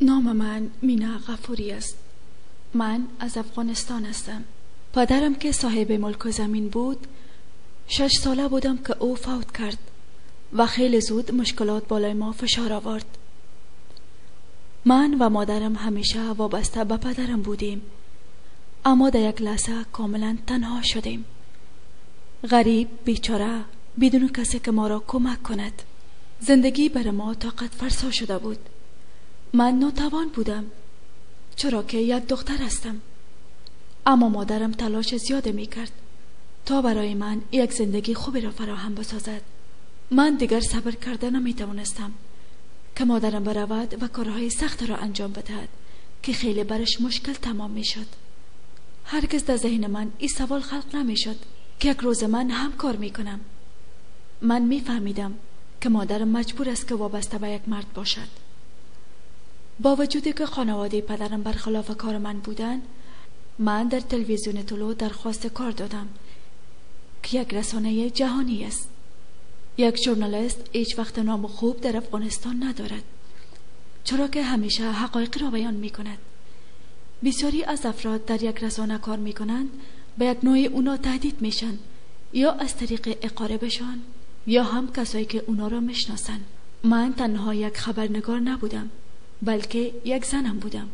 نام من مینا غفوری است. من از افغانستان هستم. پدرم که صاحب ملک و زمین بود 6 ساله بودم که او فوت کرد و خیلی زود مشکلات بالای ما فشار آورد. من و مادرم همیشه وابسته به پدرم بودیم، اما در یک لحظه کاملا تنها شدیم. غریب، بیچاره، بدون کسی که ما را کمک کند. زندگی بر ما طاقت فرسا شده بود. من ناتوان بودم چرا که یک دختر هستم، اما مادرم تلاش زیاده می کرد تا برای من یک زندگی خوبی را فراهم بسازد. من دیگر صبر کرده نمی توانستم که مادرم برود و کارهای سخت را انجام بدهد که خیلی برش مشکل تمام می شد. هرگز در ذهن من این سوال خلق نمی شد که یک روز من هم کار می کنم. من می فهمیدم که مادرم مجبور است که وابسته به یک مرد باشد. با وجودی که خانواده پدرم برخلاف کار من بودند، من در تلویزیون طلوع درخواست کار دادم که یک رسانه جهانی است. یک ژورنالیست هیچ وقت نام خوب در افغانستان ندارد، چرا که همیشه حقایق را بیان می کند. بسیاری از افراد در یک رسانه کار می کنند، به یک نوعی اونا تهدید میشن، یا از طریق اقاربشان یا هم کسایی که اونا را میشناسن. من تنها یک خبرنگار نبودم، بلکه یک زنم بودم.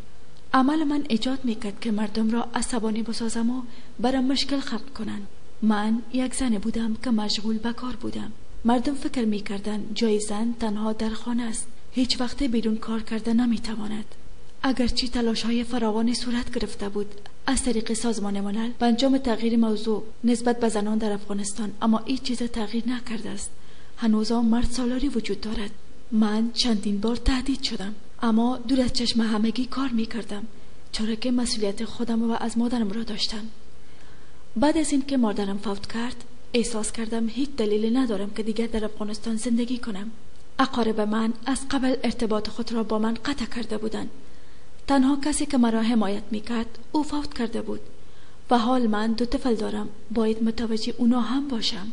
عمل من ایجاد میکرد که مردم را عصبانی بسازم و برام مشکل خلق کنند. من یک زن بودم که مشغول به کار بودم. مردم فکر میکردن جای زن تنها در خانه است، هیچ وقت بدون کار کردن نمیتواند. اگرچه تلاش‌های فراوانی صورت گرفته بود از طریق سازمان ملل به انجام تغییر موضوع نسبت به زنان در افغانستان، اما هیچ چیز تغییر نکرده است. هنوزا مرد سالاری وجود دارد. من چندین بار تهدید شدم، اما دور از چشم همگی کار میکردم، چرا که مسئولیت خودم و از مادرم را داشتم. بعد از این که مادرم فوت کرد احساس کردم هیچ دلیلی ندارم که دیگر در افغانستان زندگی کنم. اقارب من از قبل ارتباط خود را با من قطع کرده بودند. تنها کسی که مرا حمایت میکرد او فوت کرده بود و حال من 2 طفل دارم، باید متوجه اونا هم باشم.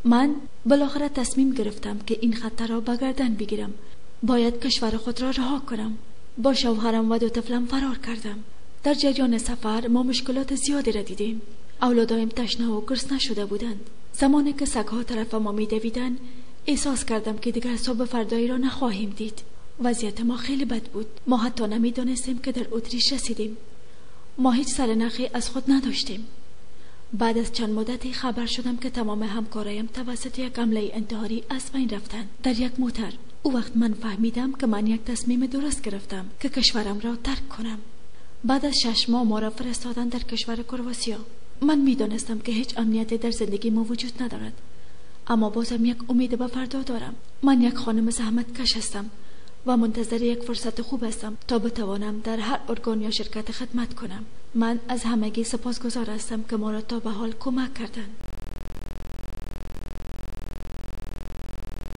من بالاخره تصمیم گرفتم که این خطر را به گردن بگیرم. باید کشور خود را رها کنم. با شوهرم و 2 طفلم فرار کردم. در جریان سفر ما مشکلات زیادی را دیدیم. اولادایم تشنه و گرسنه شده بودند. زمانی که سگ‌ها طرف ما می‌دویدند احساس کردم که دیگر صبح فردایی را نخواهیم دید. وضعیت ما خیلی بد بود. ما حتی نمی‌دانستیم که در اتریش رسیدیم. ما هیچ سرنخی از خود نداشتیم. بعد از چند مدتی خبر شدم که تمام همکارایم توسط یک حمله انتحاری از بین رفتند در یک موتر. او وقت من فهمیدم که من یک تصمیم درست گرفتم که کشورم را ترک کنم. بعد از 6 ماه ما را فرستادند در کشور کرواتیا. من می‌دانستم که هیچ امنیتی در زندگی ما وجود ندارد، اما بازم یک امید به فردا دارم. من یک خانم زحمت کش هستم و منتظر یک فرصت خوب هستم تا بتوانم در هر ارگان یا شرکت خدمت کنم. من از همگی سپاسگزار هستم که ما را تا به حال کمک کردند.